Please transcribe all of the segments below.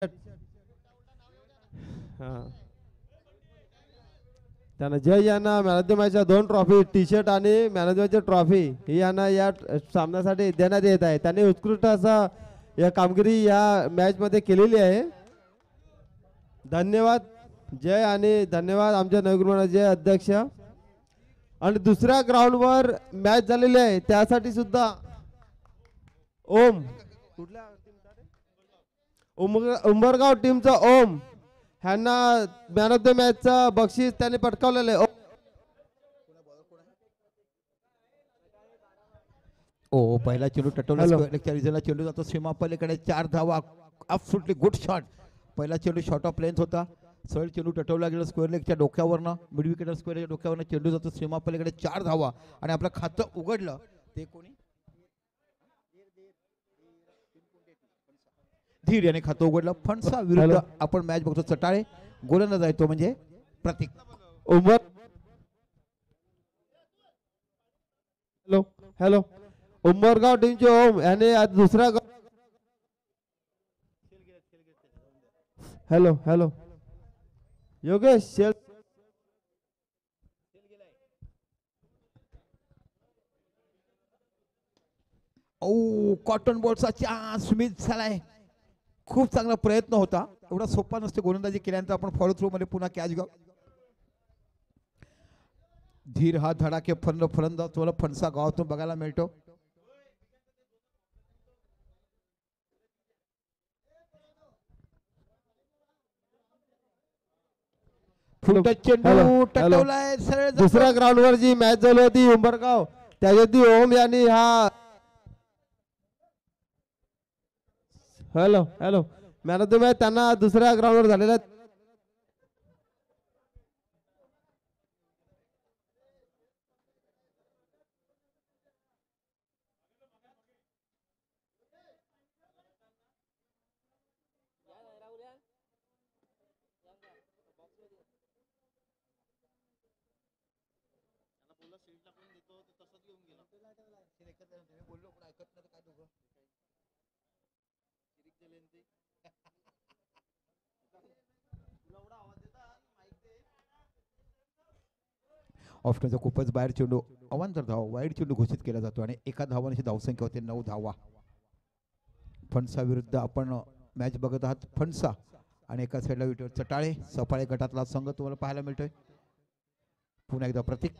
हा त्यांना जय यांना मॅन ऑफ द मॅचच्या 2 ट्रॉफी टी शर्ट आणि मॅन ऑफ द मॅचची ट्रॉफी ही यांना या सामन्यासाठी देण्यात येत आहे. त्यांनी उत्कृष्ट असा या कामगिरी या मॅच मध्ये केलेली आहे. धन्यवाद जय आणि धन्यवाद आमच्या नवगृहाचे अध्यक्ष. आणि दुसऱ्या ग्राउंडवर मॅच झालेली आहे त्यासाठी सुद्धा ओम कुठल्या उंबरगाव टीमचा ओम ह्यांना मॅन ऑफ द मॅचचा बक्षीस त्यांनी पटकावलेलं आहे. ओ पहिला चेंडू टटवला चेंडू जातो सीमा पलीकडे 4 धावा. Absolutely good shot. पहिला चेंडू शॉट ऑफ लेंथ होता. सरळ चेंडू टटवला गेला स्क्वेअर लेगच्या डोक्यावरनं मिड विकेटर स्क्वेअर डोक्यावरनं चेंडू जातो सीमा पलीकडे 4 धावा आणि आपलं खातं उघडलं. ते कोणी धीर याने खातं उघडलं. फणसा विरुद्ध आपण मॅच बघतो. चटाळे गोलंदाज आहे तो म्हणजे प्रतीक. उंबर हॅलो हॅलो उंबरगाव टीमचे ओम याने आज दुसरा हॅलो हॅलो योगेश शेल ओ कॉटन बॉलचा चान्स मिस झालाय. खूप चांगला प्रयत्न होता. एवढा सोपा नसते गोलंदाजी केल्यानंतर आपण फॉलो थ्रू मध्ये पुन्हा कॅच घेऊ. धीर हा धडाके फलंदाज तुम्हाला फणसा गावातून बघायला मिळतो. चेंडू टटवलाय सरळ. दुसऱ्या ग्राउंड वर जी मॅच झाली होती उंबरगाव त्याच्यात ओम यांनी हा hello hello man of the match त्यांना दुसऱ्या ग्राउंड वर झालेला ऑप्शनचा खूपच बाहेर चेंडू अवांतर धाव वाईट चेंडू घोषित केला जातो आणि एका धावांची धावसंख्या होते 9 धावा. फणसा विरुद्ध आपण मॅच बघत आहात. फणसा आणि एका साईडला विटेवर चटाळे सफाळे गटातला संघ तुम्हाला पाहायला मिळतोय. पुन्हा एकदा प्रतीक.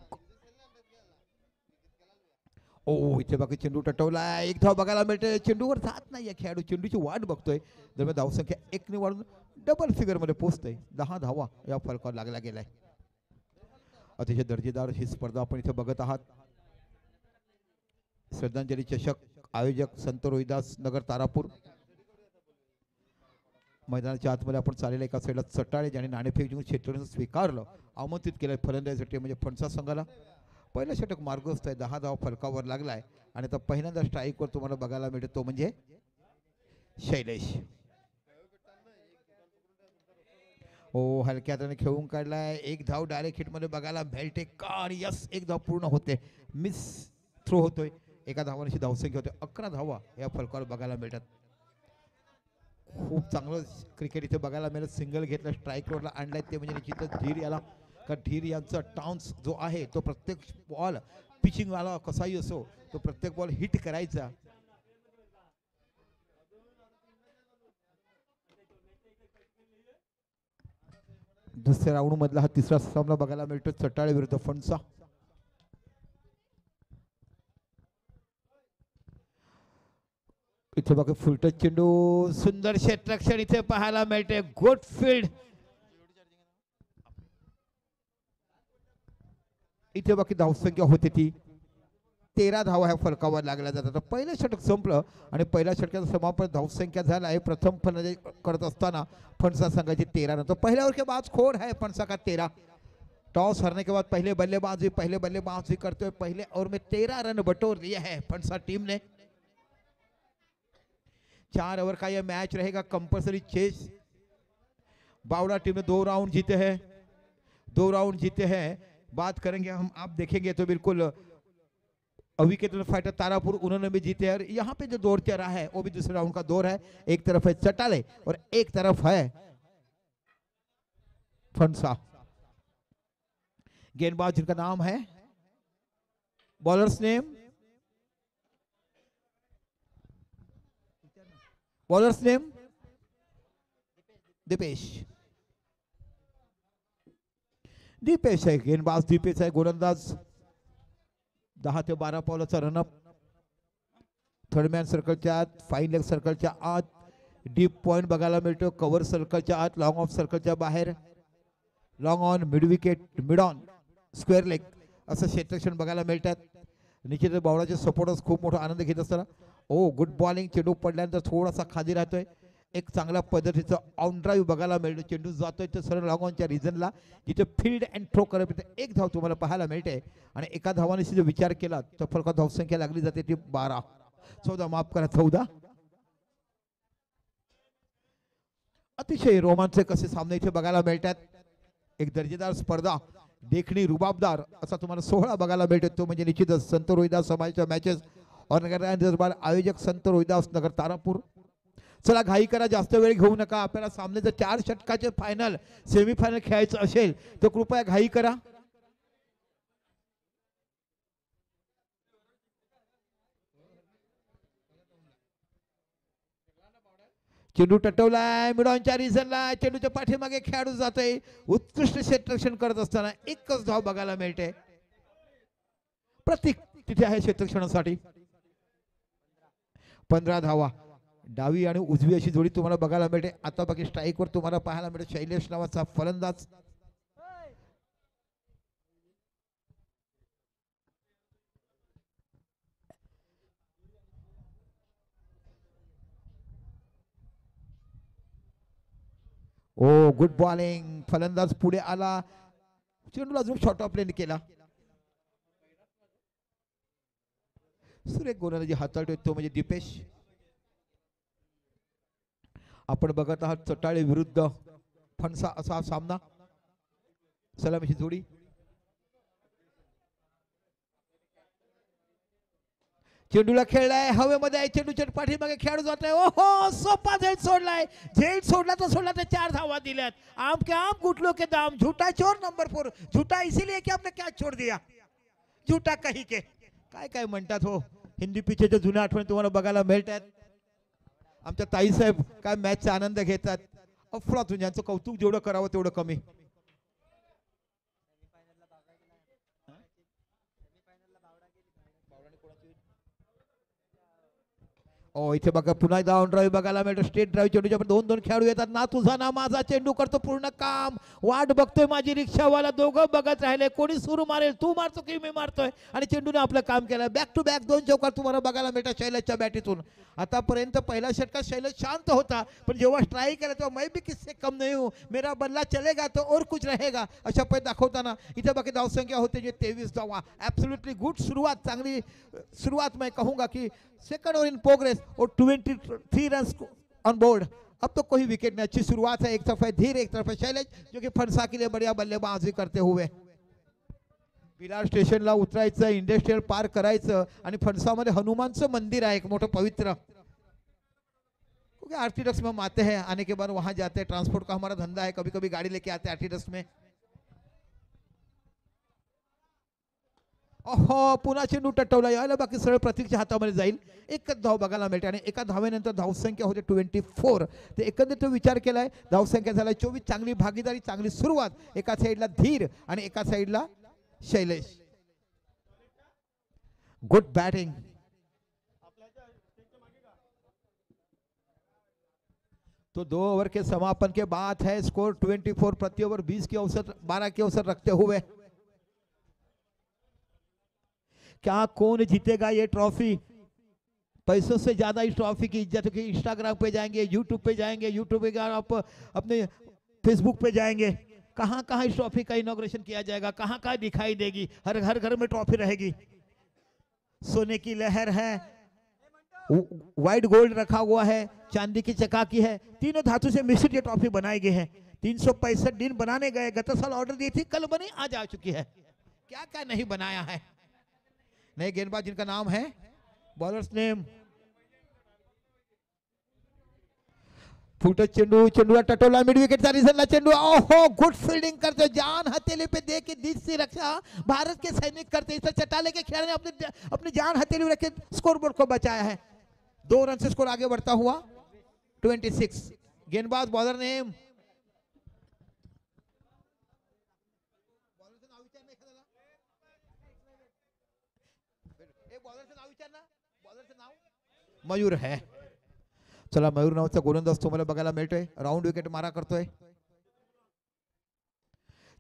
ओ इथे बाकी चेंडू टटवला. एक धाव बघायला मिळते. चेंडूवर जात नाही खेळाडू चेंडूची वाट बघतोय. दरम्यान धावसंख्या 1 ने वाढून डबल फिगर मध्ये पोहोचतोय. 10 धावा या फलकावर लागला गेलाय. अतिशय दर्जेदार ही स्पर्धा आपण इथे बघत आहात. श्रद्धांजली चषक आयोजक संत रोहिदास नगर तारापूर. मैदानाच्या आतमध्ये आपण चाललेल्या एका साईडला चटाळे ज्याने नाणेफेक जिंकून क्षेत्ररक्षण स्वीकारलं आमंत्रित केलंय फलंदाजीसाठी म्हणजे फणसा संघाला. पहिलं षटक मार्गस्थ आहे. 10 धाव फलकावर लागलाय आणि आता पहिल्यांदा स्ट्राईकवर तुम्हाला बघायला मिळतो तो म्हणजे शैलेश. ओ हलक्या हाताने खेळून काढलाय. एक धाव डायरेक्ट हिट मध्ये बघायला मिळते का. यस एक धाव पूर्ण होते. मिस थ्रो होतोय. एका धावांची धावसंख्या होते 11 धावा या फलकावर बघायला मिळतात. खूप चांगलं क्रिकेट इथे बघायला मिळत. सिंगल घेतलं स्ट्राईक रोडला आणलाय ते म्हणजे निश्चितच धीर याला. का धीर यांचा टाउन्स जो आहे तो प्रत्येक बॉल पिचिंग वाला कसाही असो तो प्रत्येक बॉल हिट करायचा. दुसऱ्या राऊंड मधला हा तिसरा सामना बघायला मिळतो चटाळे विरुद्ध फणसा. इथे बघा फुलटच चेंडू सुंदर क्षेत्ररक्षण इथे पाहायला मिळते. Good field. इथे बाकी धावसंख्या होती ती 13 धावा ह्या फलकावर लागल्या जातात. पहिलं षटक संपलं आणि पहिल्या षटकाचं समापन धावसंख्या झाला आहे. प्रथम फलंदाजी करत असताना फणसा संघाची 13 रन. तो पहले ओवर के बाद स्कोर है फणसा का 13. टॉस हारने के बाद पहले बल्लेबाजी करते हुए पहले ओवर में 13 रन बटोर लिए है फणसा टीम ने. 4 ओवर का यह मैच रहेगा कंपल्सरी चेस. बावड़ा टीम ने 2 राउंड जीते हैं. बात करेंगे हम आप देखेंगे तो बिल्कुल अविकेतन फाइटर तारापुर उन्होंने भी जीते। और यहाँ पे जो दौर चल रहा है वो भी दूसरे राउंड का दौर है। एक तरफ है चटाले और एक तरफ है फंसा। गेंदबाज जिनका नाम है, bowlers name, bowlers name Deepesh. Deepesh है गेंदबाज, दीपेश आहे गोलंदाज। 10 ते 12 पावलाचा रनअप थर्ड मॅन सर्कलच्या आत, फाईन लेग सर्कलच्या आत, डीप पॉइंट बघायला मिळतो, कव्हर सर्कलच्या आत, लॉंग ऑफ सर्कलच्या बाहेर, long on, mid wicket, mid on, square leg असं क्षेत्ररक्षण बघायला मिळतात। निश्चितच बावळाचे सपोर्टर्स खूप मोठा आनंद घेत असताना ओ गुड बॉलिंग, चेंडू पडल्यानंतर थोडासा खाली राहतोय, एक चांगल्या पद्धतीचा ऑन ड्राईव्ह बघायला मिळतो, चेंडू जातोय तर सरळ लॉंग ऑनच्या रिजनला जिथे फील्ड अँड थ्रो करत एक धाव तुम्हाला पाहायला मिळते। आणि एका धावाने जर विचार केला तर फलकात धावसंख्या लागली जाते ती 14 माफ करा 14। अतिशय रोमांचक असे सामने इथे बघायला मिळतात। एक दर्जेदार स्पर्धा, देखणी रुबाबदार असा तुम्हाला 16 बघायला मिळतो, तो म्हणजे निश्चितच संत रोहिदास समाजाच्या मॅचेस और नगर दरबार आयोजक संत रोहिदास नगर तारापूर। चला घाई करा, जास्त वेळ घेऊ नका, आपल्याला सामने जर 4 षटकाचे फायनल सेमीफायनल खेळायचं असेल तर कृपया घाई करा। चेंडू टटवलाय मिडॉनच्या रिझनला, चेंडूच्या पाठीमागे खेळाडू जातोय, उत्कृष्ट क्षेत्ररक्षण करत असताना एकच धाव बघायला मिळते। प्रतीक तिथे आहे क्षेत्ररक्षणासाठी। 15 धावा, डावी आणि उजवी अशी जोडी तुम्हाला बघायला मिळते। आता बाकी स्ट्राईक वर तुम्हाला पाहायला मिळते शैलेश नावाचा फलंदाज। ओ गुड बॉलिंग, फलंदाज पुढे आला, चेंडूला अजून शॉर्ट ऑफ लेन केला। सुरेख गोलंदाजी हाताळतोय तो म्हणजे दीपेश। आपण बघत आहात चटाळे विरुद्ध फणसा असा सामना, सलामीची जोडी। चेंडूला खेळलाय, हवेमध्ये आहे, चेंडूच्या पाठीमागे खेळाडू जातोय, ओहो सोपा झेल सोडलाय, झेल सोडला तर 4 धावा दिल्यात। आम के आम गुटलो के दाम, झूठा चोर नंबर 4, झूठा इसीलिए कि आपने क्या छोड़ दिया, झूठा कही के काय काय म्हणतात हो। हिंदी पिचेच्या जुन्या आठवणी तुम्हाला बघायला मिळतात। आमच्या ताई साहेब काय मॅचचा आनंद घेतात, अफलातून यांचं कौतुक जेवढं करावं तेवढं कमी। ओ इथे बघा पुन्हा एकदा ऑन ड्राईव्ह बघायला मिळतो, स्टेट ड्राईव्ह चेंडूच्या 2 खेळाडू येतात, ना तुझा ना माझा, चेंडू करतो पूर्ण काम, वाट बघतोय माझी रिक्षावाला, दोघं बघत राहिले कोणी सुरू मारेल, तू मारतो की मी मारतोय, आणि चेंडूने आपलं काम केलं। बॅक टू बॅक 2 चौकार तुम्हाला बघायला मिळतात शैलेशच्या बॅटीतून। आतापर्यंत पहिल्या षटकात शैलेश शांत होता, पण जेव्हा स्ट्राईक केला तेव्हा मैं भी किससे कम नहीं हूं, मेरा बल्ला चलेगा तो और कुछ रहेगा अशा पद्धत दाखवताना इथे बाकी धावसंख्या होते जे 23 धावा। ॲब्सोल्युटली गुड सुरुवात, चांगली सुरुवात मैं कहूंगा कि सेकंड ओवर इन प्रोग्रेस और 23 रन ऑन बोर्ड। अब तो कोई विकेट नहीं, अच्छी शुरुआत है। एक तरफ है धीर, एक तरफ है शैलेश जो कि फणसा के लिए बढ़िया बल्लेबाजी करते हुए। विरार स्टेशनला उतरायचं, इंडस्ट्रियल पार्क करायचं, आणि फणसामध्ये हनुमानचं मंदिर आहे एक मोठं पवित्र, क्योंकि आर्टिडक्स में हम आते हैं, आने के बाद वहां जाते हैं, ट्रांसपोर्ट का हमारा धंधा है, कभी कभी गाड़ी लेके आते हैं आर्टिडक्स में। ओहो पुन्हा चेंडू टटवला, यायला बाकी सरळ प्रतीकच्या हातामध्ये जाईल, एकच धाव बघायला मिळते, आणि एका धावेनंतर धावसंख्या होते 24। ते एकंदरीत विचार केलाय, धावसंख्या झाला 24, चांगली भागीदारी, चांगली सुरुवात, एका साईडला धीर आणि एका साईडला शैलेश। गुड बैटिंग, तो 2 ओवर के समापन के बाद है स्कोर 24, प्रति ओवर 20 के अवसर 12 के अवसर रखते हुए क्या कौन जीतेगा ये ट्रॉफी। पैसों से ज्यादा इस ट्रॉफी की इज्जत है कि इंस्टाग्राम पे जाएंगे, यूट्यूब पे जाएंगे, यूट्यूब पे आप अपने फेसबुक पे जाएंगे, कहां कहां इस ट्रॉफी का इनॉग्रेशन किया जाएगा, कहां कहां दिखाई देगी, हर घर में ट्रॉफी रहेगी। सोने की लहर है, व्हाइट गोल्ड रखा हुआ है, चांदी की चकाकी है, तीनों धातु से मिश्रित ये ट्रॉफी बनाई गई है। 365 दिन बनाने गए, गत साल ऑर्डर दी थी, कल बनी, आज आ चुकी है। क्या क्या नहीं बनाया है, नए गेंदबाज जिनका नाम है, बॉलर्स नेम फुटत चेंडू, चेंडूला टटोला, मिड विकेटचा रिझनला चेंडू. ओहो, गुड फील्डिंग करते, जान हथेली पे दे के दिस से रक्षा भारत के सैनिक करते. इस चटाले के खिलाड़ी ने अपनी जान हथेली में रखे स्कोरबोर्ड को बचाया है. 2 रन से स्कोर आगे बढ़ता हुआ 26. गेंदबाज बॉलर नेम, मयूर है. चला, मयूर नावाचा गोलंदाज तुम्हाला बघायला मिळतोय. राऊंड विकेट मारा करतोय.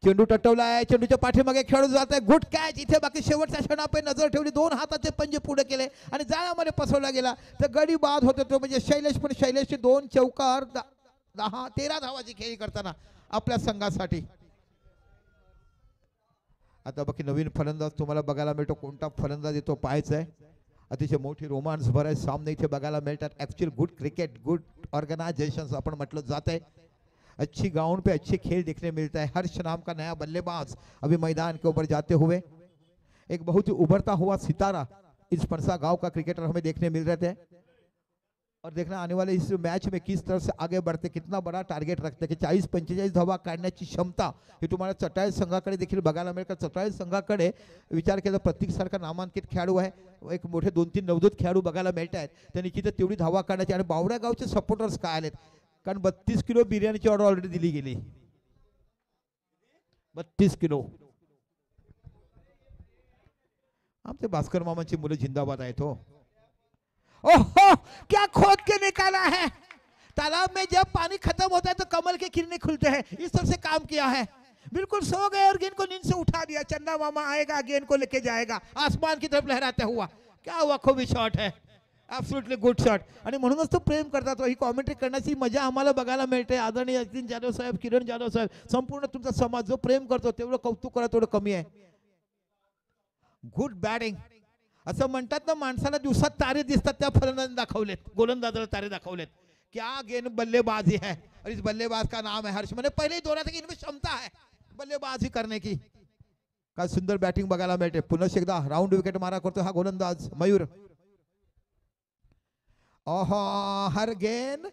चेंडू टटवलाय, चेंडूच्या पाठीमागे खेळू जात आहे. Good catch. इथे बाकी शेवटच्या क्षणापै नजर ठेवली, 2 हाताचे पंजे पुढे केले आणि जाळ्यामध्ये पसरला गेला. तर गडी बाद होतो तो म्हणजे शैलेश. पण शैलेशचे 2 चौकार, 13 धावाची खेळी करताना आपल्या संघासाठी. आता बाकी नवीन फलंदाज तुम्हाला बघायला मिळतो. कोणता फलंदाज येतो पाहायचा आहे. अतिशय मोठी रोमांस भराय सामने इथे बघायला मिळतात. Actual good cricket, good organisation आपण म्हटलं जात है. अच्छी ग्राउंड पे अच्छे खेल देखने मिलता है. हर्ष नाम का नया बल्लेबाज अभी मैदान के ऊपर जाते हुए, एक बहुत ही उभरता हुआ सितारा इस परसा गांव का क्रिकेटर हमें देखने मिल रहे थे. और देखना आने वाले इस मैच में किस तरह से आगे बढ़ते, कितना बड़ा टार्गेट रखते कि 40-45 धावा काढण्याची क्षमता ही तुम्हाला चटाई संघाकडे देखील बघायला मिळेल. चटाई संघाकडे विचार केला प्रत्येक सारखा नामांकित खेळाडू आहे. एक मोठे 2-3 नवदूत खेळाडू बघायला मिळत आहेत. त्यांनी तिथे तेवढी धावा काढण्याची. आणि बावड्या गावचे सपोर्टर्स काय आलेत, कारण 32 किलो बिर्याणीची ऑर्डर ऑलरेडी दिली गेली. 32 किलो. आमचे भास्कर मामांची मुलं जिंदाबाद आहेत हो. ओहो, क्या खोद के निकाला है. तालाब में जब पानी खत्म होता है तो कमल के किरने खुलते हैं. इस तरह से काम किया है. बिल्कुल सो गए और गेंद को नींद से उठा दिया. चंदा मामा आएगा, गेंद को लेके जाएगा आसमान की तरफ लहराते हुआ. क्या हुआ, खूबी शॉट है, ॲब्सोल्युटली गुड शॉट. आणि म्हणूनच तो प्रेम करतात. ही कॉमेंट्री करण्याची मजा आम्हाला बघायला मिळते. आदरणीय यतीन जाधव साहेब, किरण जाधव साहेब, संपूर्ण तुमचा समाज जो प्रेम करतो तेवढं कौतुक करा तेवढं कमी आहे. Good batting. असं म्हणतात ना, माणसाला दिवसात तारे दिसतात, त्या फलंदाज दाखवलेत, गोलंदाजाला तारे दाखवलेत. क्या गेंद बल्लेबाजी है. और इस बल्लेबाज का नाम है हर्ष. मैंने पहले ही दोहरा था कि इनमें क्षमता है बल्लेबाजी करने की. काय सुंदर बॅटिंग बघायला मिळते. पुन्हा एकदा राऊंड विकेट मारा करतो हा गोलंदाज मयूर. ओहो, हर गेंद,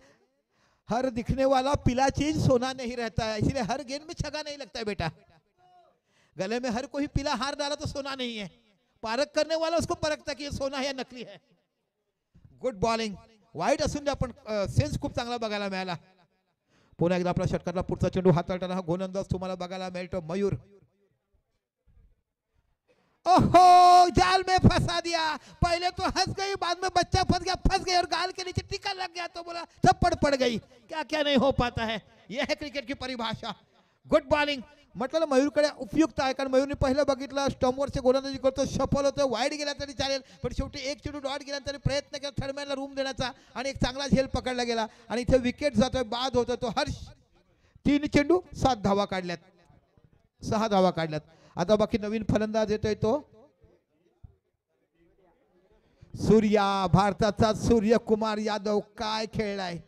हर दिखने वाला पीला चीज सोना नहीं रहता है, इसलिए हर गेंद में छक्का नहीं लगता है बेटा. गले में हर कोई पीला हार डाला तो सोना नहीं है. पारख करने वाला उसको परखता कि ये सोना है या नकली है. Good bowling. वाईट असून द्या पण सेन्स खूप चांगला बघायला मिळाला. पुन्हा एकदा आपला षटकातला पुढचा चेंडू हाताळताना हा गोलंदाज तुम्हाला बघायला मिळतो मयूर. ओहो, जाल में फंसा दिया. पहले तो हंस गई, बाद में बच्चा फंस गया और गाल के नीचे टिका लग गया तो बोला थप्पड़ पड़ गई. क्या क्या नहीं हो पाता है. यह है क्रिकेट की परिभाषा. Good bowling. म्हटलं मयूरकडे उपयुक्त आहे, कारण मयूरने पहिलं बघितलं स्टंपवरचे गोलंदाजी करतो, सफल होतो. वाईड गेला तरी चालेल, पण शेवटी एक चेंडू डॉट गेला तरी प्रयत्न केला थर्डमॅनला रूम देण्याचा आणि एक चांगला झेल पकडला गेला आणि इथे विकेट जातोय, बाद होतोय तो हर्ष. 3 चेंडू 7 धावा काढल्यात, 6 धावा काढल्यात. आता बाकी नवीन फलंदाज येतोय तो सूर्या, भारताचा सूर्यकुमार यादव. काय खेळलाय.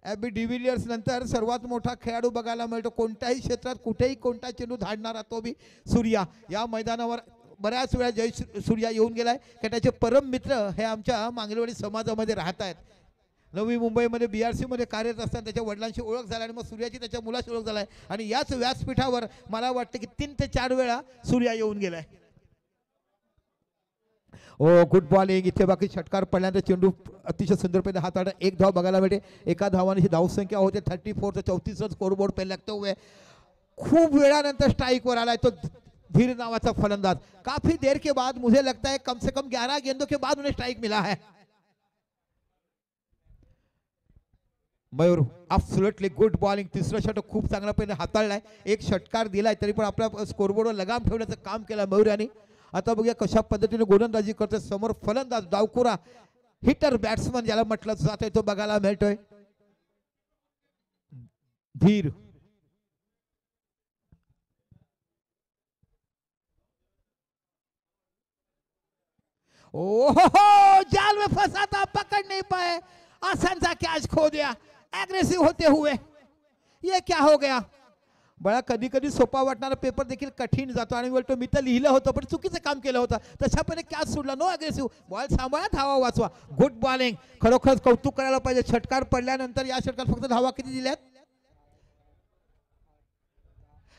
एबी डिव्हिलियर्स नंतर सर्वात मोठा खेळाडू बघायला मिळतो. कोणत्याही क्षेत्रात कुठेही कोणता चेंडू धाडणारा तो बी सूर्या. या मैदानावर बऱ्याच वेळा जय सूर्या येऊन गेलाय. की त्याचे परम मित्र हे आमच्या मांगलेवाडी समाजामध्ये राहत आहेत. नवी मुंबईमध्ये BRC मध्ये कार्यरत असताना त्याच्या वडिलांशी ओळख झाली आणि मग सूर्याची त्याच्या मुलाशी ओळख झालाय. आणि याच व्यासपीठावर मला वाटतं की 3 ते 4 वेळा सूर्या येऊन गेलाय. ओ, गुड बॉलिंग. इथे बाकी षटकार पडल्यानंतर चेंडू अतिशय सुंदरपणे हाताळला. 1 धाव बघायला मिळते. एका धावाने धाव संख्या होते 34 ते 34 स्कोरबोर्ड पे लगते हुए. खूप वेळानंतर स्ट्राइक वर आलाय तो धीर नावाचा फलंदाज. काफी देर के बाद मुझे लगता है कम से कम 11 गेंदों के बाद उन्हें स्ट्राइक मिला है. Mayur absolutely good bowling. तिसरं षटक खूप चांगल्यापणे हाताळलाय. एक षटकार दिलाय तरी पण आपल्या स्कोरबोर्डवर लगाम ठेवण्याचं काम केलं मयूर यांनी. आता बघूया कशा पद्धतीने गोलंदाजी करतोय. समोर फलंदाज डावखुरा हिटर बॅट्समन ज्याला म्हटलं जातंय तो बघायला मिळतोय धीर. ओहो, जाल में फंसा था, पकड़ नहीं पाए, आसान सा कैच खो दिया एग्रेसिव होते हुए. ये क्या हो गया. बळा कधी कधी सोपा वाटणारा पेपर देखील कठीण जातो आणि बोलतो मी तर लिहिलं होतं पण चुकीचं काम केलं होतं, तशापणे कॅच सोडला. नो अग्रेसिव्ह, बॉल सांभाळा, धावा वाचवा. गुड बॉलिंग, खरोखरच कौतुक करायला पाहिजे. षटकार पडल्यानंतर या षटकार फक्त धावा किती दिल्यात?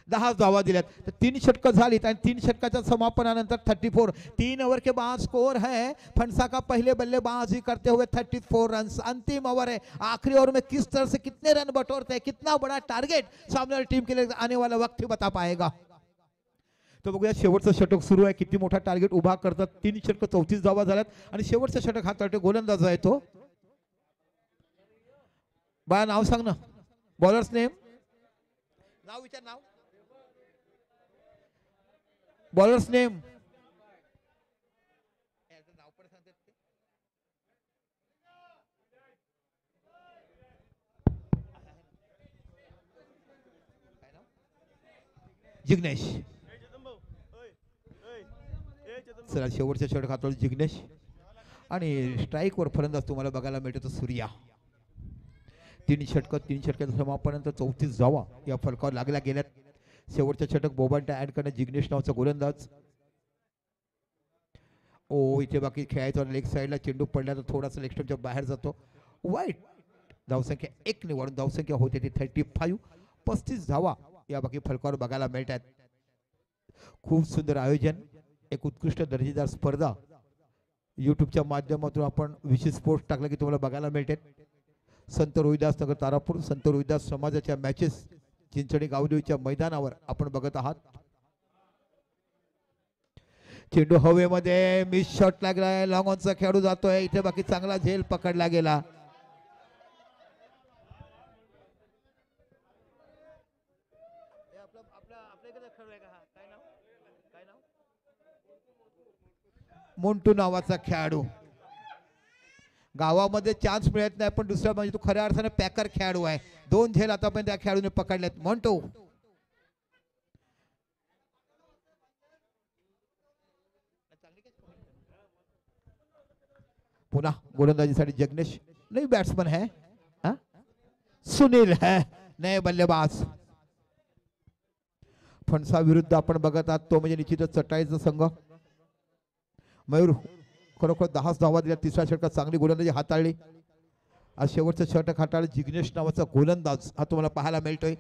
10 धावा दिल्यात. तर 3 षटकं झालीत आणि 3 षटकाच्या समापनानंतर 34. 3 ओवर के बाद स्कोर है फंसा का पहले बल्लेबाजी करते हुए 34 रन. अंतिम ओवर है, आखिरी ओवर में किस तरह से कितने रन बटोरते हैं, कितना बड़ा टारगेट सामने वाली टीम के लिए आने वाला वक्त ही बता पाएगा. तो बघूया शेवटचं षटक सुरू आहे, किती मोठा टार्गेट उभा करतात. 3 षटकं 34 धावा झाल्यात आणि शेवटचं षटक हाताळतो गोलंदाज आहे तो. बाळा नाव सांग ना, बॉलर्स नेम, नाव विचार, नाव, बॉलर्स नेम. जिग्नेश. चला शेवटच्या षटक हाताळतो जिग्नेश आणि स्ट्राईकवर फलंदाज तुम्हाला बघायला मिळतो सूर्या. 3 षटकाचं समापनानंतर 34 धावा या फलकावर लागल्या गेल्यात. शेवटच्या षटक बोबांटा ऍड करणे जिग्नेश नावाचा गोलंदाज. ओ इथे बाकी खेळायचं लेग साईडला चेंडू पडला तर थोडासा लेग स्टंपच्या बाहेर जातो. वाईट. धावसंख्या 1 ने वाढून धावसंख्या होते ती 35. 35 धावा या बाकी फलकावर बघायला मिळतात. खूप सुंदर आयोजन, एक उत्कृष्ट दर्जेदार स्पर्धा यूट्यूबच्या माध्यमातून आपण विशेष स्पोर्ट्स टाकला की तुम्हाला बघायला मिळते. संत रोहिदास नगर तारापूर संत रोहिदास समाजाच्या मॅचेस चिंचणी गावदेवीच्या मैदानावर आपण बघत आहात. चेंडू हवेमध्ये, मिस शॉट लागलाय, लॉंग ऑनचा खेळाडू जातोय. इथे बाकी चांगला झेल पकडला गेला. मोंटू नावाचा खेळाडू. गावामध्ये चान्स मिळत नाही पण दुसऱ्या म्हणजे तो खऱ्या अर्थाने पॅकर खेळाडू आहे. 2 झेल आतापर्यंत त्या खेळाडूने पकडलेत. मोंटू पुन्हा गोलंदाजीसाठी जगनेश. नई बॅट्समन है हा? सुनील है नए बल्लेबाज. फणसा विरुद्ध आपण बघत आहात तो म्हणजे निश्चितच चटाईचा संघ. मयूर खरोखर 10 धावा दिल्या. तिसऱ्या षटकात चांगली गोलंदाजी हाताळली. आज शेवटचं षटक हाताळलं जिग्नेश नावाचा गोलंदाज हा तुम्हाला पाहायला मिळतोय.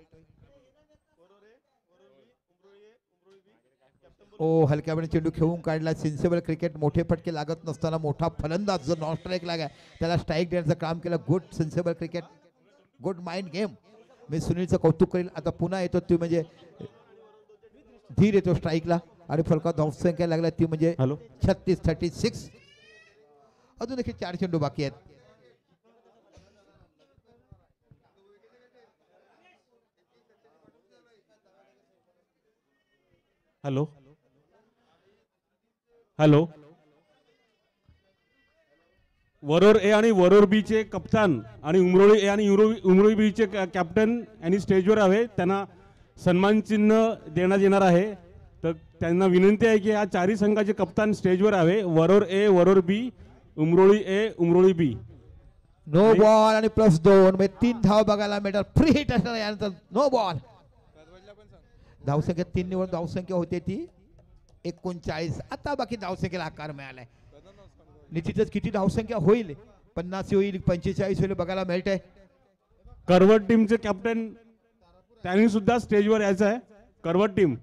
ओ हलक्यापणे चेंडू खेळून काढला. सेन्सेबल क्रिकेट, मोठे फटके लागत नसताना मोठा फलंदाज जो नॉन स्ट्राईक लागाय त्याला स्ट्राईक देण्याचं काम केलं. Good sensible cricket, good mind game. मी सुनीलचं कौतुक करेल. आता पुन्हा येतो ती म्हणजे धीर येतो स्ट्राईकला आणि फलकात धावसंख्या लागला ती म्हणजे 36. अजून देखील 4 चेंडू बाकी आहेत. Hello hello. वरोर ए आणि वरोर बी चे कप्तान आणि उमरोळी ए आणि उमरोळी बी चे कॅप्टन यांनी स्टेजवर हवे. त्यांना सन्मान चिन्ह देण्यात येणार आहे. तर त्यांना विनंती आहे की या 4ही संघाचे कप्तान स्टेजवर हवे. वरोर ए, वरोर बी, उमरोळी ए, उमरोळी बी. नो बॉल आणि +2 म्हणजे 3 धाव बघायला मिळतात. फ्री हिट असणार यानंतर नो बॉल. धावसंख्या 3 निवड धावसंख्या होते ती 39. आता बाकी धावसंख्येला आकार मिळालाय. निश्चितच किती धावसंख्या होईल, 50 होईल, 45 होईल बघायला मिळतंय. करवट टीमचे कॅप्टन त्यांनी सुद्धा स्टेजवर यायचं आहे. करवट टीम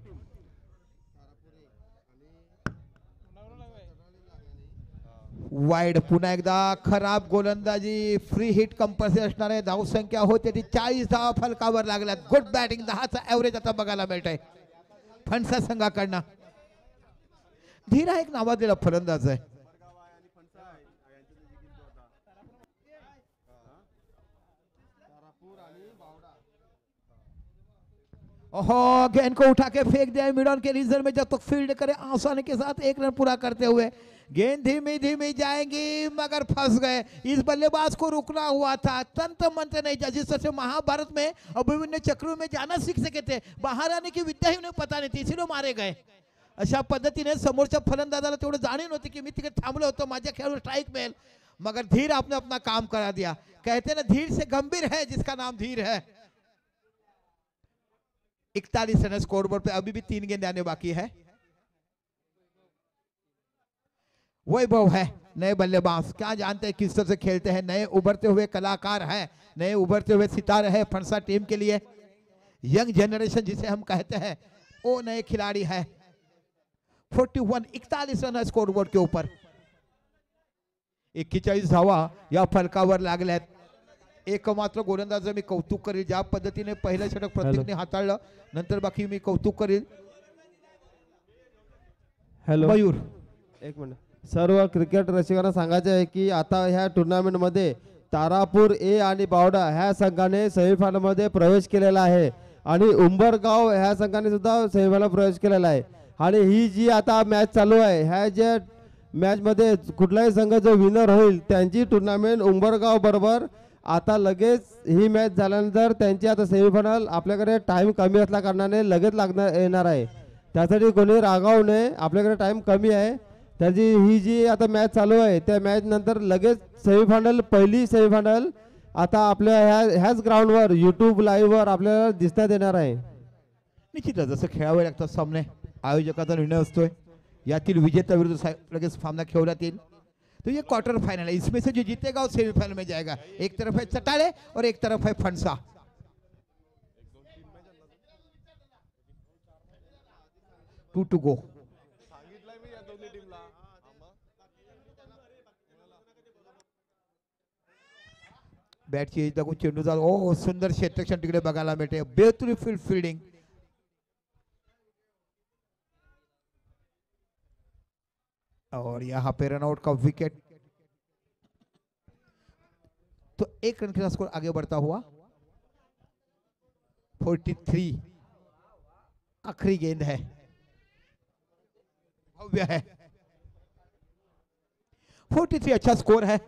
वाईड. पुन्हा एकदा खराब गोलंदाजी. फ्री हिट कंपल्सरी असणार आहे. धावसंख्या होते ती 40 धावा फलकावर लागल्यात. Good batting. 10चा ऍव्हरेज आता बघायला मिळतंय फणसा संघाकडनं. धीरा एक नावाजलेला फलंदाज आहे. ओहो, गेंद को उठा के फेंक दिया मिड ऑन के रीजन में. जब तक फील्ड करे आसानी के साथ 1 रन पूरा करते हुए. गेंद धीमी धीमी जाएंगी मगर फंस गए. इस बल्लेबाज को रुकना हुआ था. तंत्र मंत्र नहीं, जिस तरह से महाभारत में अभिमन्यु चक्रों में जाना सीख सके थे, बाहर आने की विद्या ही उन्हें पता नहीं थी, इसीलिए मारे गए. अशा पद्धतीने समोरच्या फलंदाजाला तेवढं जाणीव नव्हती की मी तिकडे थांबलो होतो, माझ्या खेळाडूला स्ट्राइक मिळेल. मगर धीर आपने अपना काम करा दिया. कहते ना धीर से गंभीर है जिसका नाम धीर है. 41 रन स्कोर बोर्ड पे, अभी भी 3 गेंद आने बाकी है। वैभव है नए बल्लेबाज, क्या जानते हैं किस तरह से खेलते हैं, नए उभरते हुए कलाकार हैं, नए उभरते हुए सितारे हैं फणसा टीम के लिए। यंग जनरेशन जिसे हम कहते हैं वो नए खिलाड़ी है। 41 रन स्कोरबोर्ड के ऊपर, 41 धावा या फलकावर लागल्यात। एक मात्र गोलंदाज मी कौतुक करेल, ज्या पद्धतीने पहिलं षटक प्रत्येकने हाताळलं, नंतर बाकी मी कौतुक करेल। हॅलो मयूर, एक मिनिट, सर्व क्रिकेट रसिकांना सांगायचे आहे की आता ह्या टुर्नामेंटमध्ये तारापूर ए आणि बावडा ह्या संघाने सेमीफायनलमध्ये प्रवेश केलेला आहे आणि उंबरगाव ह्या संघाने सुद्धा सेमीफायनल प्रवेश केलेला आहे। आणि ही जी आता मॅच चालू आहे, ह्या ज्या मॅचमध्ये कुठलाही संघ जो विनर होईल त्यांची टुर्नामेंट उंबरगाव बरोबर आता लगेच ही मॅच झाल्यानंतर त्यांची आता सेमीफायनल, आपल्याकडे टाइम कमी असल्या कारणाने लगेच येणार आहे, त्यासाठी कोणी रागावू नये, आपल्याकडे टाइम कमी आहे। त्याची ही जी आता मॅच चालू आहे त्या मॅच नंतर लगेच सेमीफायनल, पहिली सेमीफायनल आता आपल्या ह्याच ग्राउंडवर यूट्यूब लाईव्हवर आपल्याला दिसण्यात येणार आहे। निश्चितच जसं खेळावे लागतात सामने, आयोजकाचा निर्णय असतोय, यातील विजेता विरुद्ध लगेच सामना खेळवण्यात येईल। तो ये क्वार्टर फाइनल है, इसमें से जो जीतेगा वो सेमीफाइनल में जाएगा। एक तरफ है चटाले और एक तरफ है फणसा। To go. बॅटची एज दाखवून चेंडू चालू, ओ सुंदर क्षेत्ररक्षण तिकडे बघायला मिळते, बेहतरीन फील्डिंग। और यहाँ पे रनआउट का विकेट, तो एक रन का स्कोर आगे बढ़ता हुआ 43। आखिरी गेंद है, भव्य है। 43 अच्छा स्कोर है,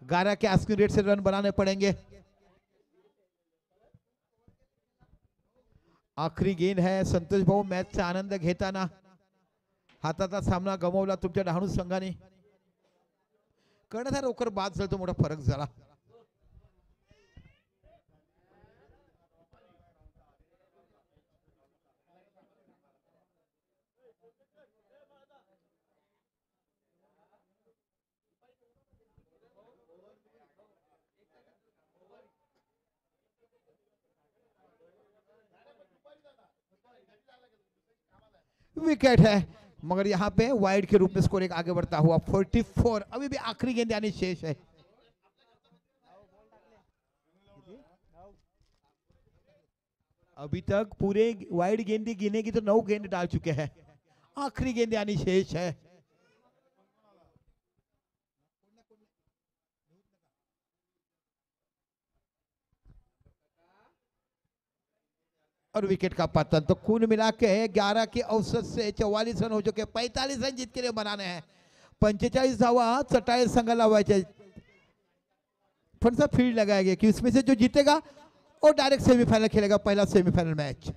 11 के आस्किंग रेट से रन बनाने पड़ेंगे। आखरी गेंद है। संतोष भाऊ मॅचचा आनंद घेताना हाताचा सामना गमावला तुमच्या डहाणू संघाने, कर्णधार लवकर बाद झाला तो मोठा फरक झाला। विकेट है, मगर यहाँ पे वाइड के रूप में स्कोर एक आगे बढ़ता हुआ 44। अभी भी आखिरी गेंद आनी शेष है। अभी तक पूरे वाइड गेंदी गिने की तो 9 गेंद डाल चुके हैं, आखिरी गेंद आनी शेष है। और विकेट का पतन, तो कुल मिला के 11 के औसत से 44 रन हो चुके, 45 रन जीत के लिए बनाने हैं। 45 धावा चटाई संघाला लावायचे, फणसा फील्ड लगाएंगे कि इसमें से जो जीतेगा वो डायरेक्ट सेमीफाइनल खेलेगा, पहला सेमीफाइनल मैच।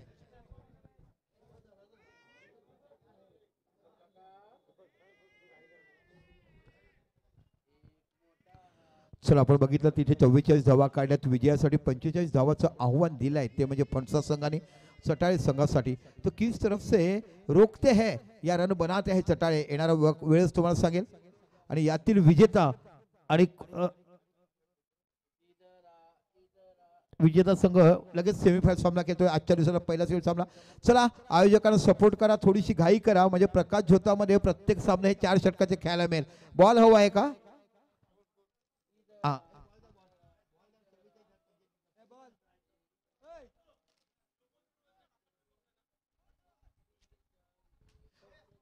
चला आपण बघितलं तिथे 44 धावा काढल्यात, विजयासाठी 45 धावाचं आव्हान दिलंय, ते म्हणजे फणसा संघाने चटाळे संघासाठी। तो किस तरफ से रोकते हैं या रन बनाते हैं चटाळे, येणारा वेळच तुम्हाला सांगेल। आणि यातील विजेता आणि विजेता संघ लगेच सेमीफायनल सामना खेळतोय आजच्या दिवसाला, पहिला सेमी सामना। चला आयोजकांना सपोर्ट करा, थोडीशी घाई करा, म्हणजे प्रकाश झोतामध्ये प्रत्येक सामने हे 4 षटकाचे खेळायला मिळेल। बॉल हवा आहे का?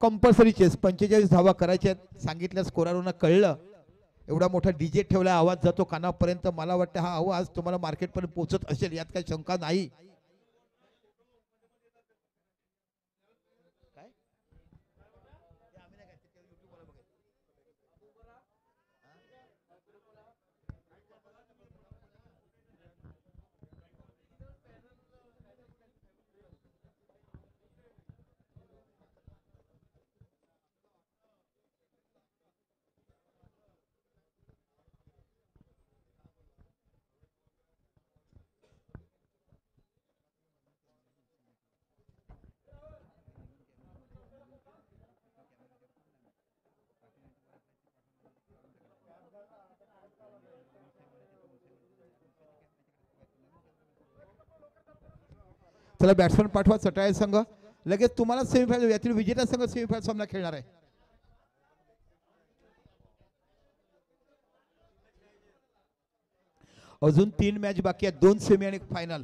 कंपल्सरी चेस 45 धावा करायच्या सांगितल्या, स्कोररना कळलं, एवढा मोठा डीजे ठेवला, आवाज जातो कानापर्यंत। मला वाटतं हा आवाज तुम्हाला मार्केटपर्यंत पोहोचत असेल, यात काही शंका नाही। चला बॅट्समन पाठवा चटाळे संघ. लगेच तुम्हाला सेमीफायनल यातील विजेता संघ सेमीफायनल सामना खेळणार आहे. अजून 3 मॅच बाकी आहेत, 2 सेमी आणि फायनल.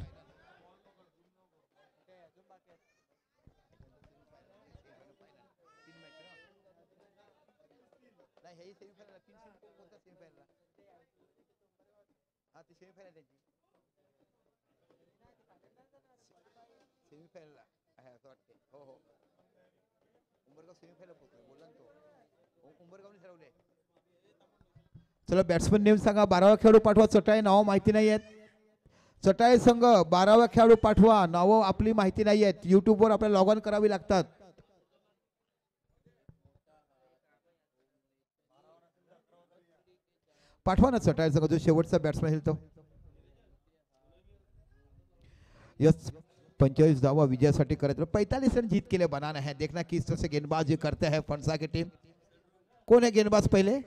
चला बॅट्समन नेम सांगा. 12वा खेळाडू पाठवा. चटाळे नाव माहिती नाही आहेत. चटाळे संघ 12वा खेळाडू पाठवा. नावं आपली माहिती नाही आहेत. युट्यूबवर आपल्याला लॉग ऑन करावी लागतात. पाठवा ना चटाळे संघ जो शेवटचा बॅट्समॅन आहे तो. यस 45 धावा विजयासाठी करत 45 रन जीत के लिए बनाना है. देखना किस तरह से गेंदबाजी करते हैं फणसा की टीम. कौन है गेंदबाज पहले?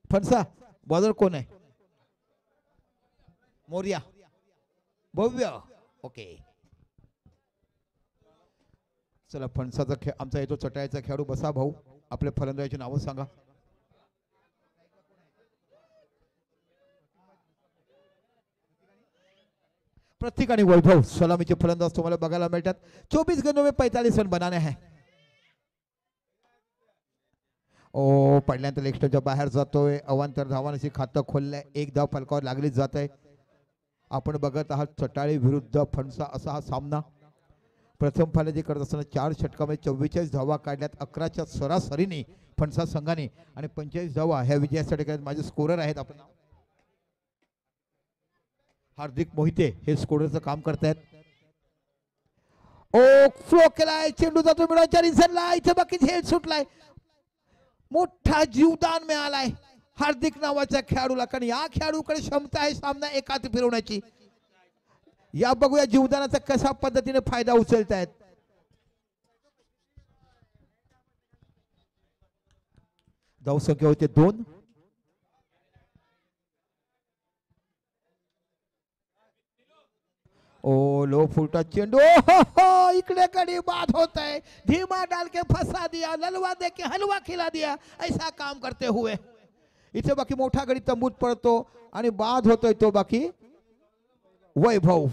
फणसा. बॉलर कौन है? मोरिया. भव्य. ओके चला फणसाचा खेळ आमचा येतो. चटाळ्याचा खेळाडू बसा भाऊ. आपल्या फलंदाजाची नावं सांगा. प्रतीक आणि वैभव सलामीचे फलंदाज तुम्हाला बघायला मिळतात. 24 गेंदों में 45 रन बनाने हैं. ओ पडल्यानंतर लेग स्टंपच्या बाहेर जातोय. अवांतर धावांची खातं खोललंय. 1 धाव फलकावर लागली जात आहे. आपण बघत आहात चटाळे विरुद्ध फणसा असा हा सामना. प्रथम फलंदाजी करत असताना 4 षटकामध्ये 44 धावा काढल्यात. 11च्या सरासरीने फणसा संघाने आणि 45 धावा ह्या विजयासाठी माझे स्कोरर आहेत. आपण हार्दिक मोहिते हे स्कोररचं काम करतायत. ओ फ्लो केलाय. चेंडू जातो मिळाच्या रिझनला. इथे बाकी झेल सुटलाय. मोठा जीवदान मिळालाय हार्दिक नावाच्या खेळाडूला. कारण या खेळाडूकडे क्षमता आहे सामना एकात फिरवण्याची. या बघूया जीवदानाचा कशा पद्धतीने फायदा उचलतायत. धावसंख्या होते 2. ओ लो फुलटा चेंडू. हो इकडे कड़ी बात होता है. धीमा डाल के फंसा दिया. ललवा दे के हलवा खिला दिया. ऐसा काम करते हुए इथे बाकी मोठा गडी तंबूत पडतो आणि बाद होतोय तो बाकी वैभव.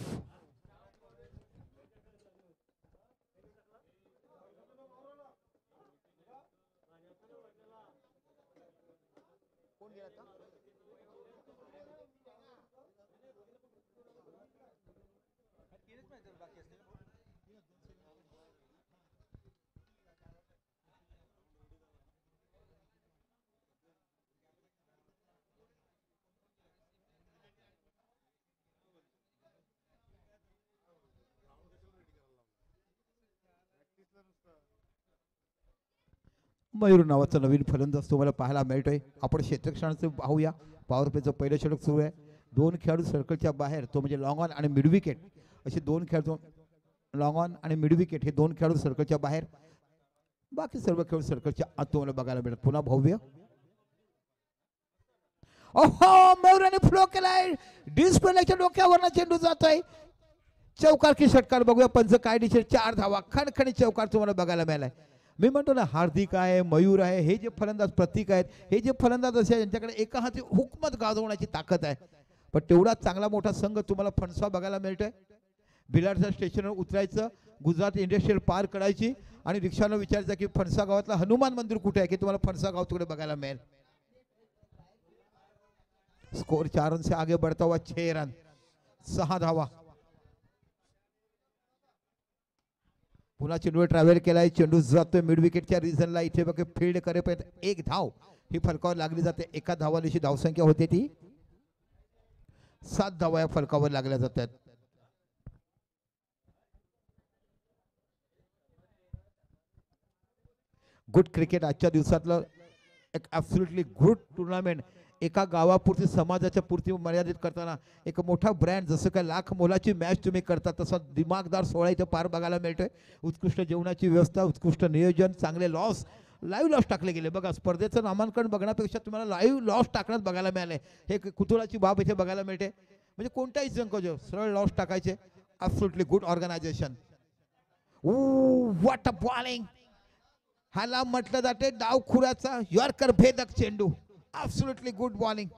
मयूर नावाचा नवीन फलंदाज तुम्हाला पाहायला मिळतोय. आपण क्षेत्ररक्षणाचं पाहूया. पॉवर प्लेचं पहिलं षटक सुरू आहे. 2 खेळाडू सर्कलच्या बाहेर तो म्हणजे लॉंग ऑन आणि मिड विकेट असे 2 खेळाडू. लॉंग ऑन आणि मिड विकेट हे 2 खेळाडू सर्कलच्या बाहेर. बाकी सर्व खेळाडू सर्कलच्या आत तुम्हाला बघायला मिळतात. पुन्हा भव्य. ओहो मयूराने फ्लो केलाय. डिस्प्लेच्या डोक्यावरनं चेंडू जातोय. चौकार की षटकार बघूया. पंच काय डिशे 4 धावा खणखणी चौकार तुम्हाला बघायला मिळालाय. मी म्हणतो ना हार्दिक आहे मयूर आहे हे जे फलंदाज प्रतीक आहेत हे जे फलंदाज असे यांच्याकडे एका हाती हुकमत गाजवण्याची ताकद आहे. पण तेवढा चांगला मोठा संघ तुम्हाला फणसा बघायला मिळतोय. भिलाडच्या स्टेशनवर उतरायचं. गुजरात इंडस्ट्रियल पार्क करायची आणि रिक्षानं विचारायचं की फणसा गावातलं हनुमान मंदिर कुठे आहे की तुम्हाला फणसा गाव तिकडे बघायला मिळेल. स्कोर 4 रन से आगे बढ़ता हुआ 6 रन 6 धावा. पुन्हा चेंडूवर ट्रॅव्हल केलाय. चेंडू जातोय मिड विकेटच्या रिझनला. इथे बघा फील्ड करेपर्यंत 1 धाव ही फलकावर लागली जाते. एका धावाची धावसंख्या होते ती 7 धावा या फलकावर लागल्या जातात. गुड क्रिकेट आजच्या दिवसातलं एक ॲब्सोल्युटली गुड टुर्नामेंट. एका गावापुरती समाजाच्या पुरती मर्यादित करताना एक मोठा ब्रँड जसं काय लाख मोलाची मॅच तुम्ही करता तसा दिमागदार सोहळा इथे पार बघायला मिळतोय. उत्कृष्ट जेवणाची व्यवस्था, उत्कृष्ट नियोजन, चांगले लॉस, लाईव्ह लॉस टाकले गेले. बघा स्पर्धेचं नामांकन बघण्यापेक्षा तुम्हाला लाईव्ह लॉस टाकण्यात बघायला मिळाले. हे कुतूहलाची बाब इथे बघायला मिळते. म्हणजे कोणताही संघ जो सरळ लॉस टाकायचे Absolutely good organization. Ooh, what a bowling. ह्याला म्हटलं जाते डावखुराचा यॉर्कर भेदक चेंडू. Absolutely good bowling.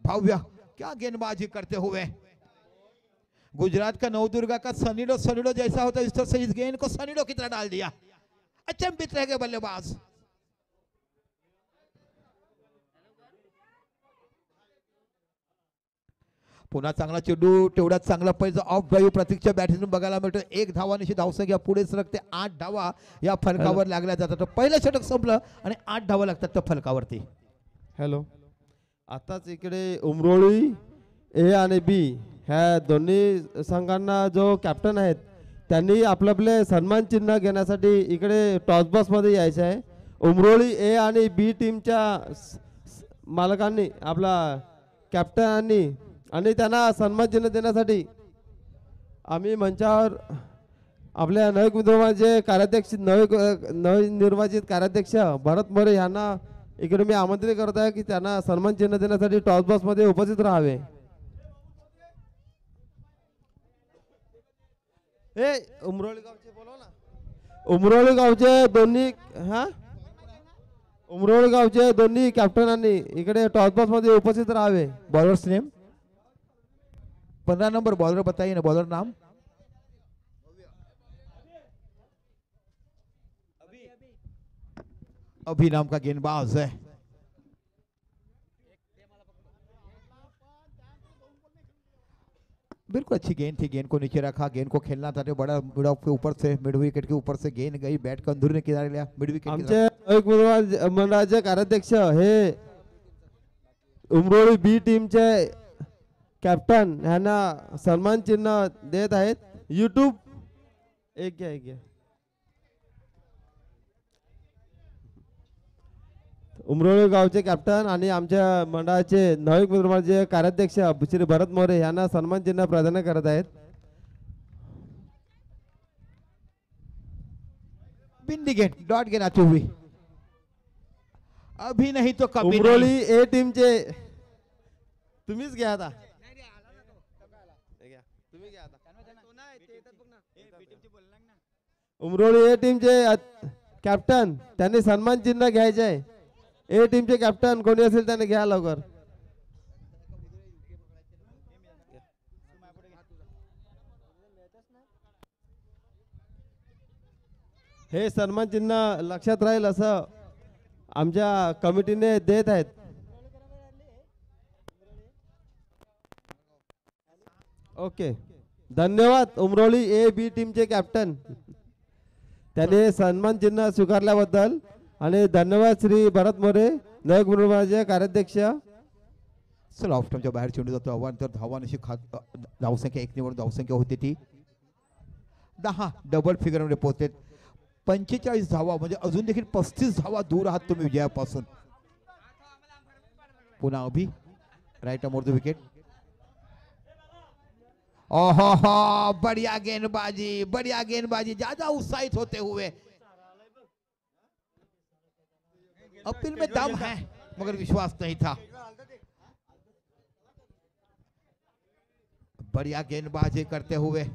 भव्य क्या गेंदबाजी करते हुए. गुजरात का नवदुर्गा का सनीडो सनीडो जैसा होता है इस तरह से इस गेंद को सनीडो की तरह डाल दिया. अचंभित रह गए बल्लेबाज. पुन्हा चांगला चेंडू तेवढाच चांगला पैसा ऑफ ड्राईव्ह प्रतीकच्या बॅटमधून बघायला मिळतो. एक धावानिशी धावसंख्या पुढे सरकते. 8 धावा या फलकावर लागल्या जातात. पहिलं षटक संपलं आणि 8 धावा लागतात त्या फलकावरती. हॅलो, आताच इकडे उमरोळी ए आणि बी ह्या दोन्ही संघांना जो कॅप्टन आहेत त्यांनी आपले सन्मान चिन्ह घेण्यासाठी इकडे टॉस बॉक्स मध्ये यायचे आहे. उमरोळी ए आणि बी टीमच्या मालकांनी आपला कॅप्टनांनी आणि त्यांना सन्मान चिन्ह देण्यासाठी आम्ही मंचावर आपल्या नवनिर्वाचित कार्याध्यक्ष नवनिर्वाचित कार्याध्यक्ष भरत मोरे यांना इकडे मी आमंत्रित करत आहे की त्यांना सन्मान चिन्ह देण्यासाठी टॉस बॉक्स मध्ये उपस्थित राहावे. ए उमरोळी गावचे बोलव ना. उमरोळी गावचे दोन्ही उमरोळी गावचे दोन्ही कॅप्टनांनी इकडे टॉस बॉक्स मध्ये उपस्थित राहावे. बॉलर्स नेम 15 नंबर बॉलर बताइए ना. बॉलर नाम अभी नाम का गेंदबाज है. बिल्कुल अच्छी गेंद थी. गेंद को नीचे रखा. गेंद को खेलना था तो बड़ा मिड ऑफ के ऊपर से मिड विकेट के ऊपर से गेंद गई. बैट को अंदर ने किनारे लिया. मिड विकेट आमचे मंडळाचे कार्याध्यक्ष हे उमरोळी बी टीमचे कॅप्टन ह्यांना सन्मान चिन्ह देत आहेत. यूट्यूब एक घ्या. उमरोळी गावचे कॅप्टन आणि आमच्या मंडळाचे नवीन निर्माणचे कार्याध्यक्ष श्री भरत मोरे यांना सन्मान चिन्ह प्रदान करत आहेत. बिंदी गेंद डॉट गेंद आती हुई. अभी नहीं तो कभी उमरोळी ए टीमचे तुम्हीच घ्या आता. उमरोळी ए टीमचे कॅप्टन त्यांनी सन्मान चिन्ह घ्यायचे आहे. ए टीमचे कॅप्टन कोणी असेल त्याने घ्या लवकर. हे सन्मान चिन्ह लक्षात राहील असं आमच्या कमिटीने देत आहेत. ओके, धन्यवाद उमरोळी ए बी टीमचे कॅप्टन त्याने सन्मान चिन्ह स्वीकारल्याबद्दल आणि धन्यवाद श्री भरत मोरे नवीन निर्माणचे कार्याध्यक्ष. चला ऑफ टाइमच्या बाहेर चेंडू जातो. आव्हान तर धावांशी धावसंख्या 1 निवड धावसंख्या होती ती 10 डबल फिगर मध्ये पोहोचते. 45 धावा म्हणजे अजून देखील 35 धावा दूर आहात तुम्ही विजयापासून. पुन्हा अभी राइट मोर द विकेट. ओहो बढ़िया गेंदबाजी ज्यादा उत्साहित होते हुए. अपील में दम है मगर विश्वास नहीं था. बढ़िया गेंदबाजी करते हुए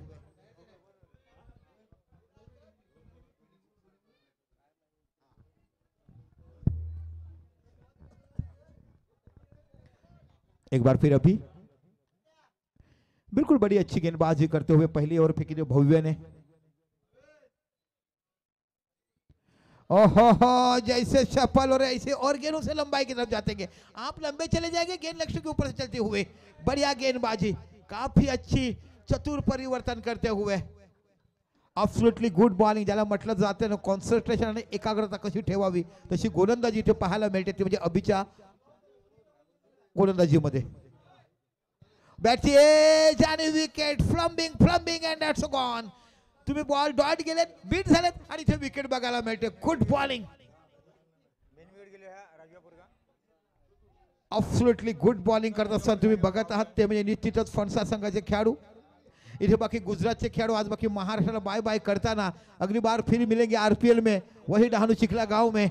एक बार फिर अभी बिल्कुल बड़ी अच्छी गेंदबाजी करते हुए पहली ओवर फेंकी जो भव्य ने. ओहो जैसे सफल और ऐसे और गेंदों से लंबाई की तरफ जाते हैं. आप लंबे चले जाएंगे. गेंद लक्ष्य के ऊपर से चलते हुए बढ़िया गेंदबाजी. काफी अच्छी चतुर परिवर्तन करते हुए. अब्सोल्युटली गुड बॉलिंग ज्याला म्हटलं जाते ना. कॉन्सन्ट्रेशन आणि एकाग्रता कशी ठेवावी तशी गोलंदाजी इथे पाहायला मिळते ती म्हणजे अभिच्या गोलंदाजी मध्ये. बॅटची एज आणि विकेट फ्लम्बिंग अँड दॅट्स गॉन. तुम्ही बॉल डॉट गेलेत बीट झालेत आणि इथे विकेट बघायला मिळते. Good bowling. Absolutely good bowling करत असताना तुम्ही बघत आहात ते म्हणजे निश्चितच फणसा संघाचे खेळाडू. इथे बाकी गुजरातचे खेळाडू आज बाकी महाराष्ट्राला बाय बाय करताना अगली बार फिर मिलेंगे आरपीएल में वही डहाणू चिखला गांव में.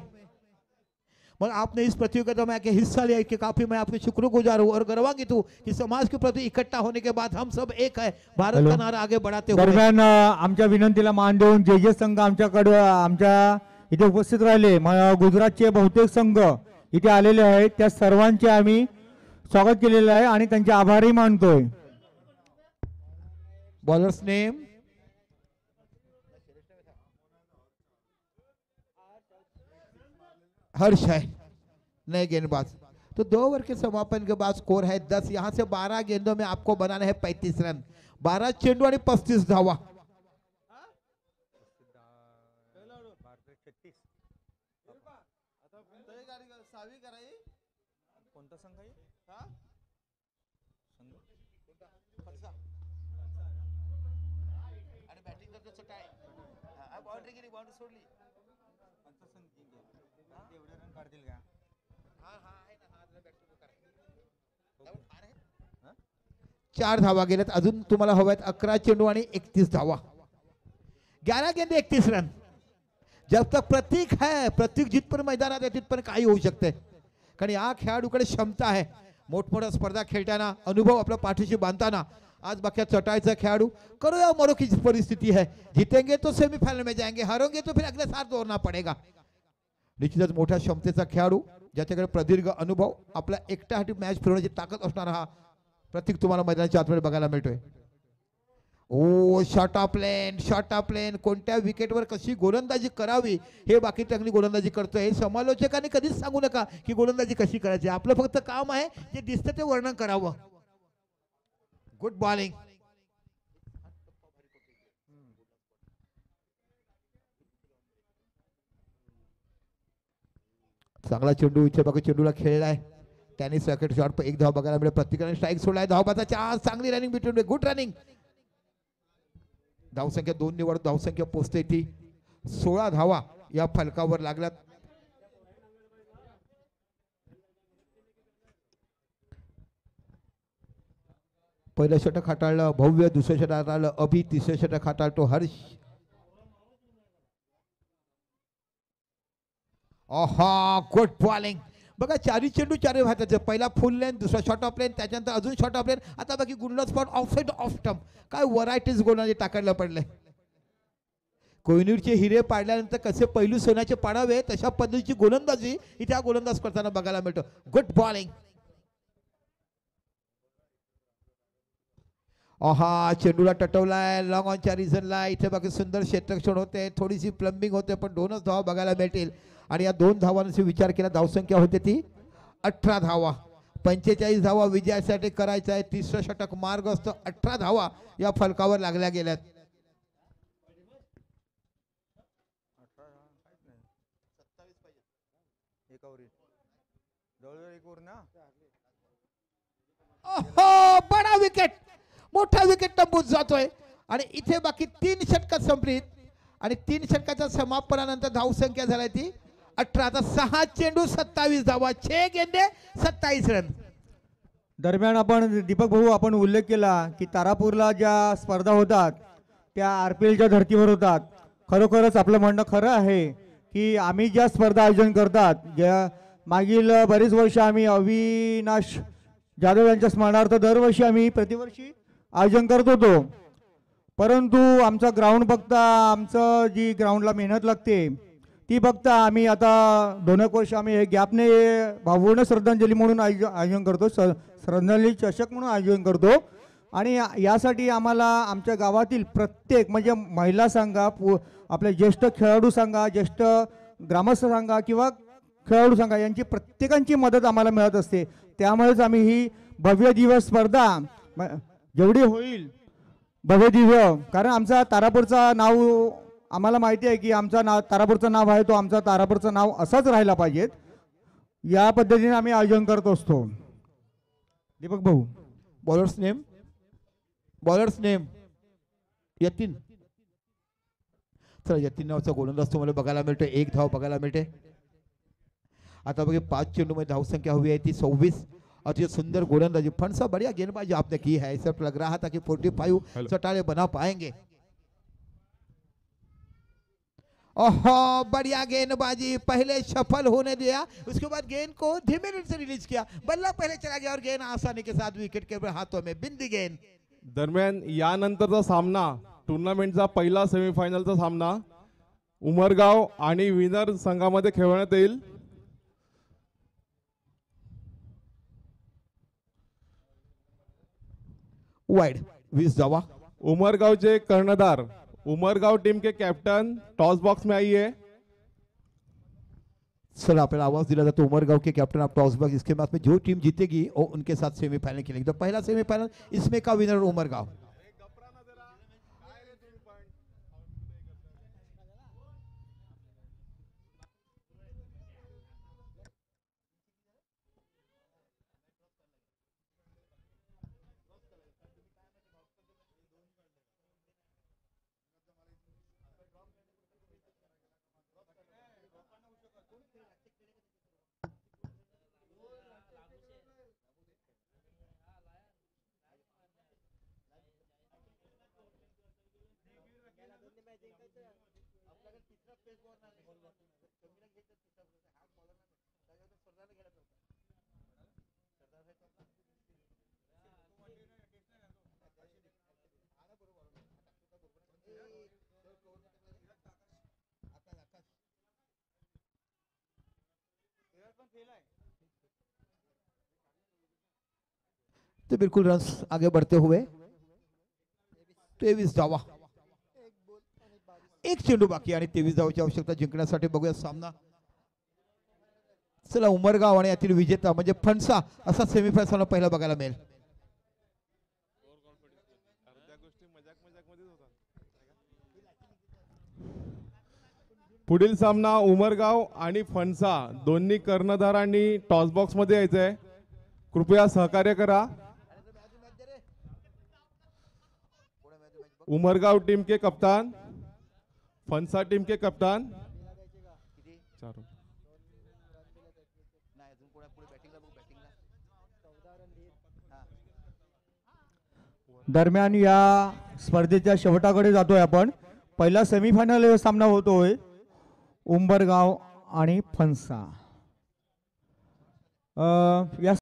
मगर आपने इस प्रतियोगिता में आके हिस्सा लिया, इसके काफी मैं आपके शुक्रगुजार हूँ और गर्वान्वित हूँ कि समाज के प्रति इकट्ठा होने के बाद हम सब एक है, भारत का नारा आगे बढ़ाते हुए। दरम्यान आमच्या विनंतीला मान देऊन जे जे संघ आमच्याकडे आमच्या इथे उपस्थित राहिले, गुजरातचे बहुतेक संघ इथे आलेले आहेत, त्या सर्वांचे आम्ही स्वागत केलेलं आहे आणि त्यांचे आभारही मानतोय. बॉलर्स नेम हर्ष है, नए गेंदबाज. तो 2 ओवर के समापन के बाद स्कोर है 10. यहां से 12 गेंदों में आपको बनाना है 35 रन. 12 चेंडू आणि 35 धावा. चार धावा गेल्यात. अजून तुम्हाला हव्या आहेत 11 चेंडू आणि 31 धावा. 11 गेंदे 31 रन. जब तक प्रतीक है, प्रतीक जिथपर्यंत मैदानात आहे तिथपर्यंत काही होऊ शकते. कारण या खेळाडूकडे क्षमता आहे. मोठमोठ्या स्पर्धा खेळताना, अनुभव आपल्या पाठीशी बांधताना. आज बाकी चटाईचा खेळाडू करो या मरो की परिस्थिती है. जीतेंगे तो सेमीफाइनल में जाएंगे, हारोगे तो फिर अगले साल दौड़ना पड़ेगा. निश्चितच मोठ्या क्षमतेचा खेळाडू, ज्याच्याकडे प्रदीर्घ अनुभव, आपला एकट्यासाठी मॅच फिरवण्याची ताकद असणारा हा प्रतीक तुम्हाला मैदानाच्या आतमध्ये बघायला मिळतोय. ओ short of length, short of length. कोणत्या विकेटवर कशी गोलंदाजी करावी हे बाकी चांगली गोलंदाजी करतोय. समालोचकांनी कधीच सांगू नका की गोलंदाजी कशी करायची. आपलं फक्त काम आहे जे दिसतं ते वर्णन करावं. Good bowling. चांगला चेंडू इथे बघा, चेंडूला खेळलाय त्यांनी. सॅकेट शॉट, एक धाव बघायला मिळेल. प्रत्येकाने स्ट्राईक सोडलाय. धावबाचा चान्स, चांगली रनिंग बिटवीन, गुड रनिंग. धावसंख्या 2 निवड, धावसंख्या पोहोचते ती 16 धावा या फलकावर लागल्यात. पहिलं षटक हाताळलं भव्य, दुसरं षटक हाताळलं अभि, तिसरं षटक हाताळतो हर्ष. आहा, गुड बॉलिंग. बघा, 4 चेंडू 4 हाताचे. पहिला फुल लेन, दुसरा शॉर्ट ऑफ लेन, त्याच्यानंतर अजून शॉर्ट ऑफ लेन. आता बाकी Gondal spot, of side, off stump. काय व्हरायटीज गोलंदाजी टाकायला पडले. कोहिनूरचे हिरे पाडल्यानंतर कसे पैलू सोन्याचे पाडावे तशा पद्धतीची गोलंदाजी इथे हा गोलंदाज करताना बघायला मिळतो. Good bowling. आहा, चेंडूला टटवलाय लॉंग ऑनच्या रिझनला. इथे बाकी सुंदर क्षेत्ररक्षण होते, थोडीशी प्लंबिंग होते, पण 2च धावा बघायला मिळतील. आणि या 2 धावांचा विचार केला धावसंख्या होते ती 18 धावा. 45 धावा विजयासाठी करायचा आहे. तिसरं षटक मार्गस्थ. 18 धावा या फलकावर लागल्या गेल्यात. बडा विकेट, मोठा विकेट टंबूत जातोय. आणि इथे बाकी 3 षटकात संपलीत. आणि 3 षटकाच्या समापनानंतर धावसंख्या झाली ती 18. आता 6 चेंडू 27 धावा, 6 गेंदे 27 रन. दरम्यान आपण दीपक भाऊ, आपण उल्लेख केला की तारापूरला ज्या स्पर्धा होतात त्या RPLच्या धर्तीवर होतात. खरोखरच आपलं म्हणणं खरं आहे की आम्ही ज्या स्पर्धा आयोजन करतात, ज्या मागील बरीच वर्ष आम्ही अविनाश जाधव यांच्या स्मरणार्थ दरवर्षी आम्ही प्रतिवर्षी आयोजन करत होतो. परंतु आमचा ग्राउंड बघता, आमचं जी ग्राउंडला मेहनत लागते ती बघता आम्ही आता 2 वर्ष आम्ही हे गॅपने भावपूर्ण श्रद्धांजली म्हणून आयोजन करतो, श्रद्धांजली चषक म्हणून आयोजन करतो. आणि यासाठी आम्हाला आमच्या गावातील प्रत्येक म्हणजे महिला सांगा, आपले ज्येष्ठ खेळाडू सांगा, ज्येष्ठ ग्रामस्थ सांगा किंवा खेळाडू सांगा, यांची प्रत्येकांची मदत आम्हाला मिळत असते. त्यामुळेच आम्ही ही भव्य दिवस स्पर्धा जेवढी होईल भव्य दिव्य, कारण आमचा तारापूरचा नाव आम्हाला माहिती आहे की आमचा तारापूरचं नाव आहे, तो आमचा तारापूरचं नाव असंच राहायला पाहिजेत. या पद्धतीने आम्ही आयोजन करत असतो. दीपक भाऊ, bowlers name, bowlers name Yatin. चला, यतीन नावाचा गोलंदाज तुम्हाला बघायला मिळतो. 1 धाव बघायला मिळते. आता बघे 5 चेंडू में धाव संख्या हुई है थी 26. और ये सुंदर गोलंदाजी, फंसा बढ़िया गेंदबाजी आपने की है. ऐसा लग रहा था कि 45 चटाले बना पाएंगे. ओहो बढ़िया गेंदबाजी, पहले सफल होने दिया, उसके बाद गेंद को धीमे रूप से रिलीज किया, बल्ला पहले चला गया और गेंद आसानी के साथ विकेट के हाथों में, बिंदी गेंद। दरम्यान यानंतरचा सामना टुर्नामेंटचा पहिला सेमीफायनलचा सामना उमरगाव आणि विनर संघामध्ये खेळवण्यात येईल। वाइड 20 धावा। उमरगावचे कर्णधार उमरगाव टीम के कैप्टन टॉस बॉक्स में आइए। सर आपने आवाज दिला जाता है उमरगांव के कैप्टन ऑफ टॉस बॉक्स, इसके बाद में जो टीम जीतेगी वो उनके साथ सेमीफाइनल खेलेंगे। तो पहला सेमीफाइनल इसमें का विनर उमरगांव। तो बिल्कुल रन्स आगे बढ़ते हुए 23 धावा, एक चेंडू बाकी आणि 23 धावाची आवश्यकता जिंकण्यासाठी। बघूया सामना। चला उमरगाव आणि यातील विजेता म्हणजे फणसा असा सेमीफायनल सामना पहिला बघायला मिळेल। पुढील सामना उमरगाव आणि फणसा दोन्ही कर्णधारांनी टॉस बॉक्स मध्ये यायचंय, कृपया सहकार्य करा। उमरगाव टीम के कप्तान, फणसा टीम के कप्तान। दरम्यान या स्पर्धेच्या शेवटाकडे जातोय आपण। पहिला सेमीफायनल सामना होतोय उंबरगाव आणि फणसा। या